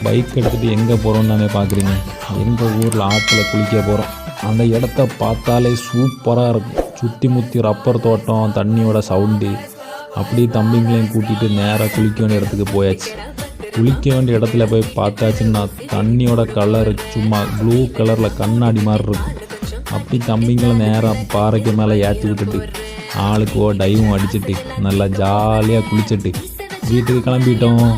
Bike எடுத்துகிட்டு எங்கே போகிறோன்னு தானே பார்க்குறீங்க. எங்கள் ஊரில் ஆற்றுல குளிக்க போகிறோம். அந்த இடத்த பார்த்தாலே சூப்பராக இருக்கும். சுற்றி முற்றி ரப்பர் தோட்டம், தண்ணியோட சவுண்டு. அப்படி தம்பிங்களையும் கூட்டிகிட்டு நேராக குளிக்க வேண்டிய இடத்துக்கு போயாச்சு. குளிக்க வேண்டிய இடத்துல போய் பார்த்தாச்சுன்னா தண்ணியோட கலர் சும்மா ப்ளூ கலரில் கண்ணாடி மாதிரி இருக்கும். அப்படி தம்பிங்களை நேராக பாறைக்கு மேலே ஏற்றி விட்டுட்டு ஆளுக்கோ டைவும் அடிச்சுட்டு நல்லா ஜாலியாக குளிச்சுட்டு வீட்டுக்கு கிளம்பிட்டோம்.